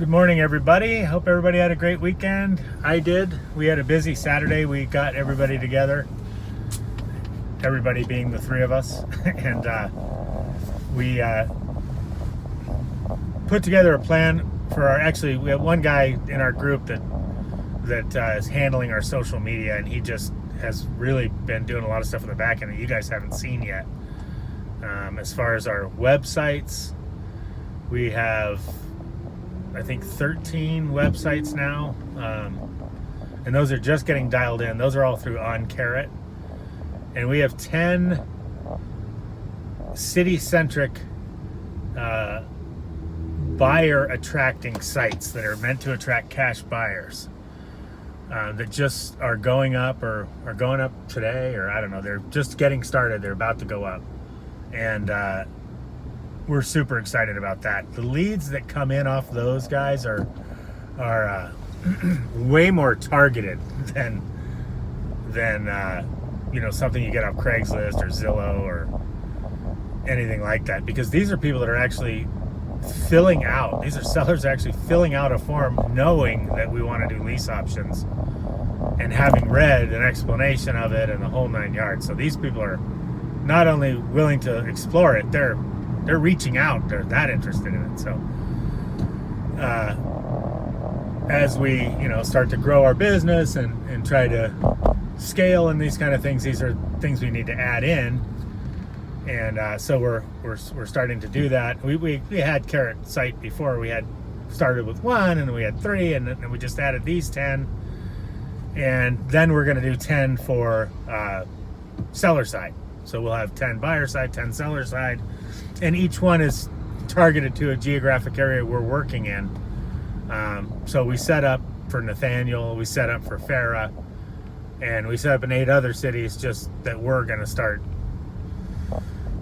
Good morning, everybody. Hope everybody had a great weekend. I did. We had a busy Saturday. We got everybody together, everybody being the three of us, and we put together a plan for our. Actually, we have one guy in our group that is handling our social media, and he just has really been doing a lot of stuff in the back end that you guys haven't seen yet. As far as our websites, we have, I think, 13 websites now, and those are just getting dialed in. Those are all through OnCarrot, and we have 10 city-centric buyer attracting sites that are meant to attract cash buyers that just are going up or are going up today, or I don't know, they're just getting started. They're about to go up, and we're super excited about that. The leads that come in off those guys are way more targeted than something you get off Craigslist or Zillow or anything like that, because these are people that are actually filling out. These are sellers actually filling out a form knowing that we want to do lease options and having read an explanation of it and the whole 9 yards. So these people are not only willing to explore it, they're reaching out. They're that interested in it. So as we start to grow our business and try to scale and these kind of things, these are things we need to add in. And so we're starting to do that. We had Carrot site before. We had started with 1, and then we had 3, and then we just added these 10. And then we're going to do 10 for seller side. So we'll have 10 buyer side, 10 seller side, and each one is targeted to a geographic area we're working in. So we set up for Nathaniel, we set up for Farah, and we set up in 8 other cities just that we're going to start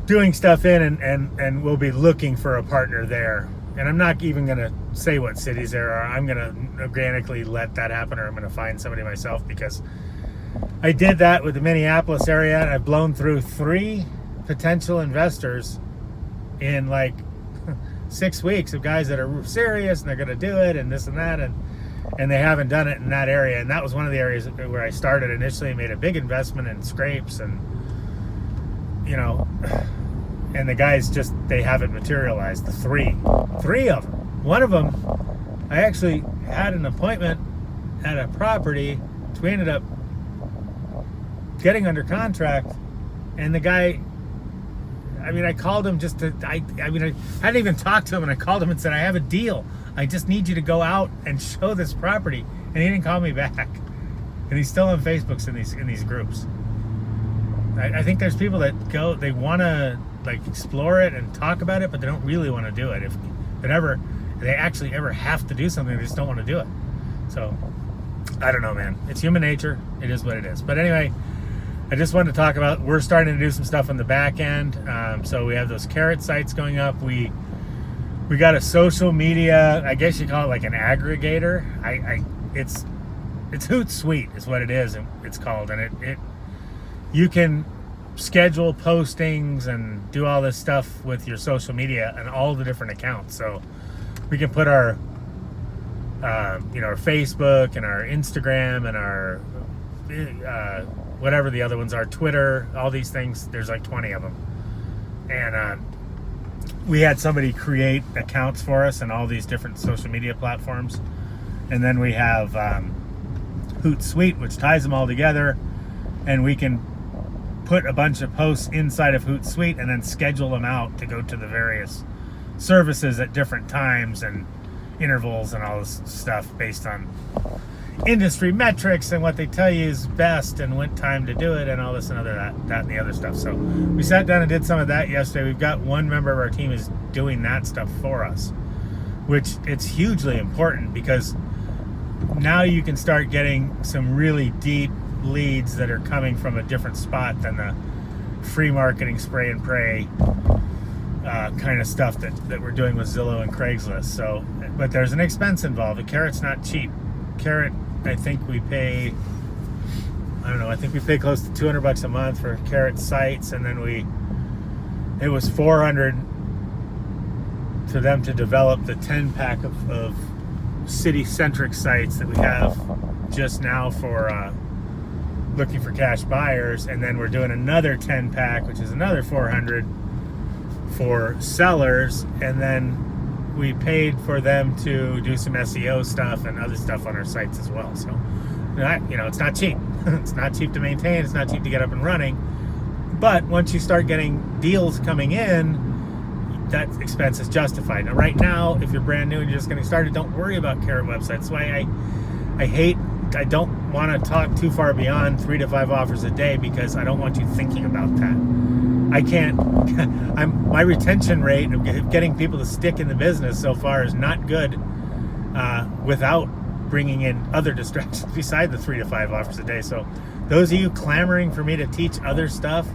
doing stuff in, and we'll be looking for a partner there. And I'm not even going to say what cities there are. I'm going to organically let that happen, or I'm going to find somebody myself, because I did that with the Minneapolis area, and I've blown through 3 potential investors in like 6 weeks of guys that are serious and they're going to do it and this and that, and they haven't done it in that area. And that was one of the areas where I started initially, made a big investment in scrapes, and and the guys just, they haven't materialized. The three of them. One of them, I actually had an appointment at a property, which we ended up getting under contract, and the guy, I called him just to, I hadn't even talked to him, and I called him and said, I have a deal. I just need you to go out and show this property. And he didn't call me back. And he's still on Facebook in these groups. I think there's people that go, they want to like explore it and talk about it, but they don't really want to do it. If they actually ever have to do something, they just don't want to do it. So I don't know, man. It's human nature. It is what it is. But anyway, I just wanted to talk about, we're starting to do some stuff on the back end. So we have those Carrot sites going up. We got a social media, I guess you call it like an aggregator. It's Hootsuite is what it is. It's called, and it you can schedule postings and do all this stuff with your social media and all the different accounts. So we can put our our Facebook and our Instagram and our whatever the other ones are, Twitter, all these things. There's like 20 of them. And we had somebody create accounts for us in all these different social media platforms. And then we have Hootsuite, which ties them all together. And we can put a bunch of posts inside of Hootsuite and then schedule them out to go to the various services at different times and intervals and all this stuff based on industry metrics and what they tell you is best and what time to do it and all this and that and the other stuff. So we sat down and did some of that yesterday. We've got one member of our team is doing that stuff for us, which it's hugely important, because now you can start getting some really deep leads that are coming from a different spot than the free marketing spray and pray kind of stuff that we're doing with Zillow and Craigslist. So, but there's an expense involved. The Carrot's not cheap. Carrot, I think we pay, I think we pay close to $200 a month for Carrot sites, and then it was $400 for them to develop the 10 pack of city-centric sites that we have just now for looking for cash buyers, and then we're doing another 10-pack, which is another 400 for sellers, and then we paid for them to do some SEO stuff and other stuff on our sites as well. So, it's not cheap. It's not cheap to maintain. It's not cheap to get up and running. But once you start getting deals coming in, that expense is justified. Now, right now, if you're brand new and you're just getting started, don't worry about Carrot websites. That's why I don't want to talk too far beyond 3 to 5 offers a day, because I don't want you thinking about that. I can't, my retention rate of getting people to stick in the business so far is not good without bringing in other distractions beside the 3 to 5 offers a day. So those of you clamoring for me to teach other stuff,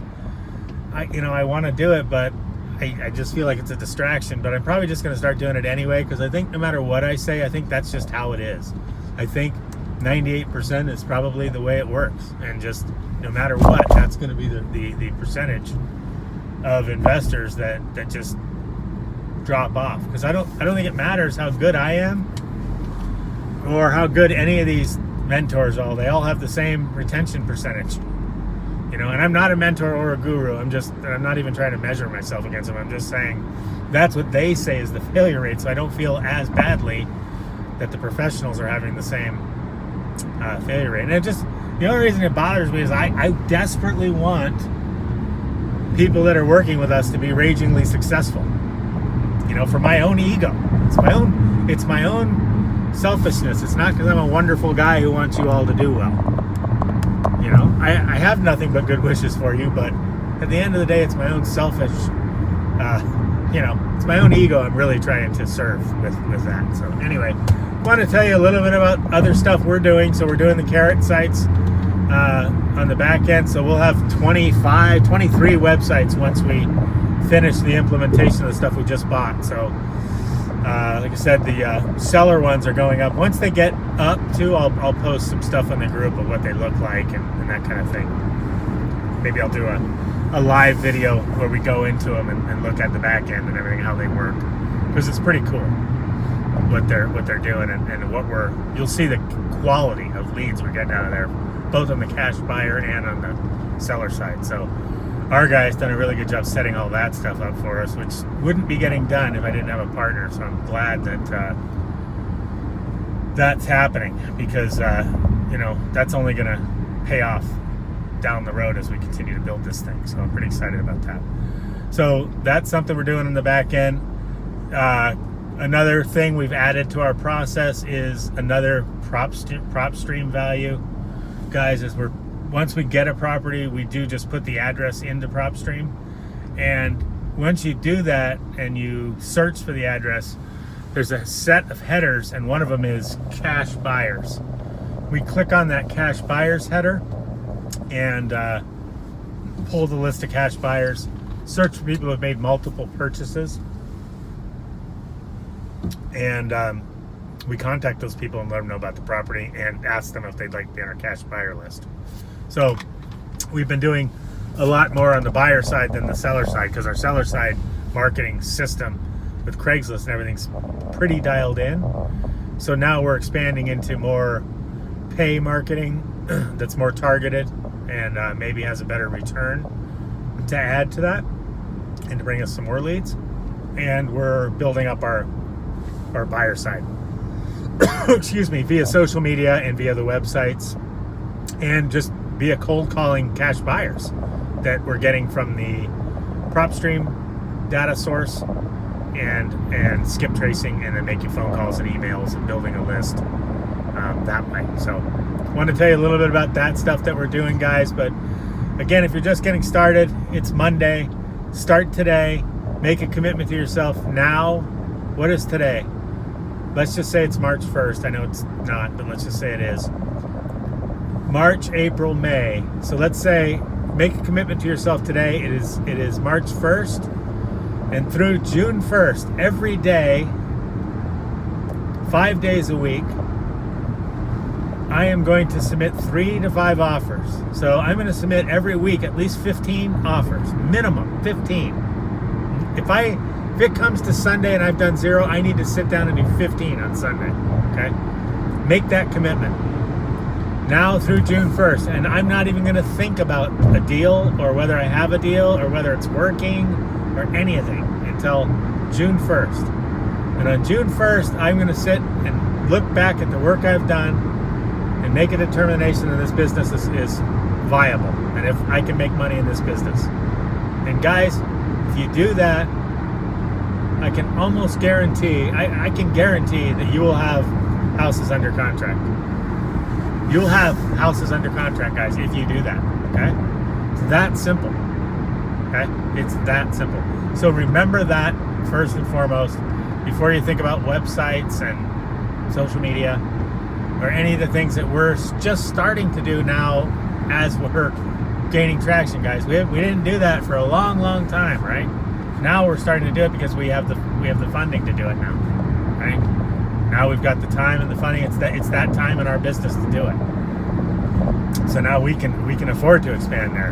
I want to do it, but I just feel like it's a distraction. But I'm probably just going to start doing it anyway, because I think no matter what I say, I think that's just how it is. I think 98% is probably the way it works, and just no matter what, that's going to be the percentage of investors that just drop off. Because I don't think it matters how good I am or how good any of these mentors are. They all have the same retention percentage, and I'm not a mentor or a guru. I'm not even trying to measure myself against them. I'm just saying that's what they say is the failure rate, so I don't feel as badly that the professionals are having the same failure rate. And the only reason it bothers me is I desperately want people that are working with us to be ragingly successful, for my own ego. It's my own selfishness. It's not because I'm a wonderful guy who wants you all to do well. I have nothing but good wishes for you, but at the end of the day, it's my own selfish, it's my own ego I'm really trying to serve with that. So anyway, I want to tell you a little bit about other stuff we're doing. So we're doing the Carrot sites on the back end. So we'll have 23 websites once we finish the implementation of the stuff we just bought. So like I said, the seller ones are going up. Once they get up too, I'll post some stuff in the group of what they look like and that kind of thing. Maybe I'll do a live video where we go into them and look at the back end and everything, how they work, because it's pretty cool what they're doing, and you'll see the quality of leads we're getting out of there, both on the cash buyer and on the seller side. So our guy's done a really good job setting all that stuff up for us, which wouldn't be getting done if I didn't have a partner. So I'm glad that that's happening, because that's only going to pay off down the road as we continue to build this thing. So I'm pretty excited about that. So that's something we're doing in the back end. Another thing we've added to our process is another prop stream value. Guys, once we get a property, we do just put the address into PropStream, and once you do that and you search for the address, there's a set of headers, and one of them is cash buyers. We click on that cash buyers header and pull the list of cash buyers, search for people who have made multiple purchases, and we contact those people and let them know about the property and ask them if they'd like to be on our cash buyer list. So we've been doing a lot more on the buyer side than the seller side, because our seller side marketing system with Craigslist and everything's pretty dialed in. So now we're expanding into more pay marketing that's more targeted and maybe has a better return to add to that and to bring us some more leads. And we're building up our buyer side excuse me, via social media and via the websites, and just via cold calling cash buyers that we're getting from the PropStream data source and skip tracing, and then making phone calls and emails and building a list that way. So I want to tell you a little bit about that stuff that we're doing, guys. But again, if you're just getting started, it's Monday. Start today. Make a commitment to yourself now. What is today? Let's just say it's March 1st. I know it's not, but let's just say it is. March, April, May. So let's say make a commitment to yourself today. It is March 1st, and through June 1st, every day, 5 days a week, I am going to submit 3 to 5 offers. So I'm going to submit every week at least 15 offers, minimum 15. If If it comes to Sunday and I've done 0, I need to sit down and do 15 on Sunday. Okay? Make that commitment. Now through June 1st. And I'm not even going to think about a deal or whether I have a deal or whether it's working or anything until June 1st. And on June 1st, I'm going to sit and look back at the work I've done and make a determination that this business is viable and if I can make money in this business. And guys, if you do that, I can almost guarantee, I can guarantee that you will have houses under contract. You'll have houses under contract, guys, if you do that, okay? It's that simple, okay? It's that simple. So remember that first and foremost before you think about websites and social media or any of the things that we're just starting to do now as we're gaining traction, guys. We didn't do that for a long, long time, right? Now we're starting to do it because we have the funding to do it now, right? Now we've got the time and the funding. It's that time in our business to do it. So now we can afford to expand there.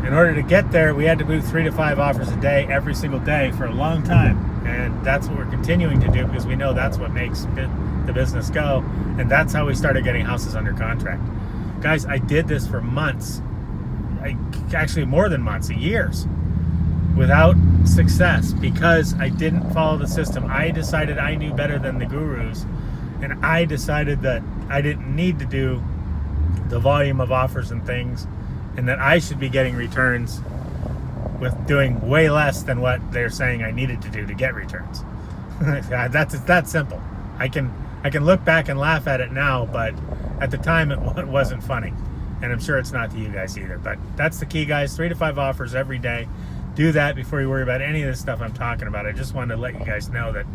In order to get there, we had to move 3 to 5 offers a day every single day for a long time. And that's what we're continuing to do because we know that's what makes the business go. And that's how we started getting houses under contract. Guys, I did this for months. Actually more than months, years, without success because I didn't follow the system. I decided I knew better than the gurus. And I decided that I didn't need to do the volume of offers and things and that I should be getting returns with doing way less than what they're saying I needed to do to get returns. That's that simple. I can look back and laugh at it now, but at the time it wasn't funny. And I'm sure it's not to you guys either. But that's the key, guys. 3 to 5 offers every day. Do that before you worry about any of this stuff I'm talking about. I just wanted to let you guys know that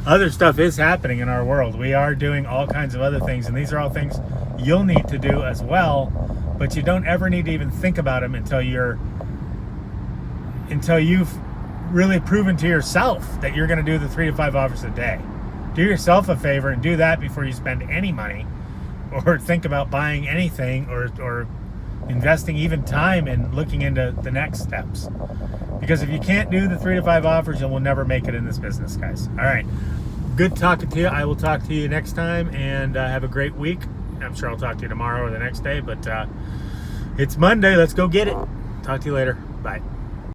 other stuff is happening in our world. We are doing all kinds of other things, and these are all things you'll need to do as well, but you don't ever need to even think about them until you've really proven to yourself that you're going to do the 3 to 5 offers a day. Do yourself a favor and do that before you spend any money or think about buying anything or investing even time in looking into the next steps. Because if you can't do the 3 to 5 offers, you will never make it in this business, guys. All right. Good talking to you. I will talk to you next time, and have a great week. I'm sure I'll talk to you tomorrow or the next day, but it's Monday. Let's go get it. Talk to you later. Bye.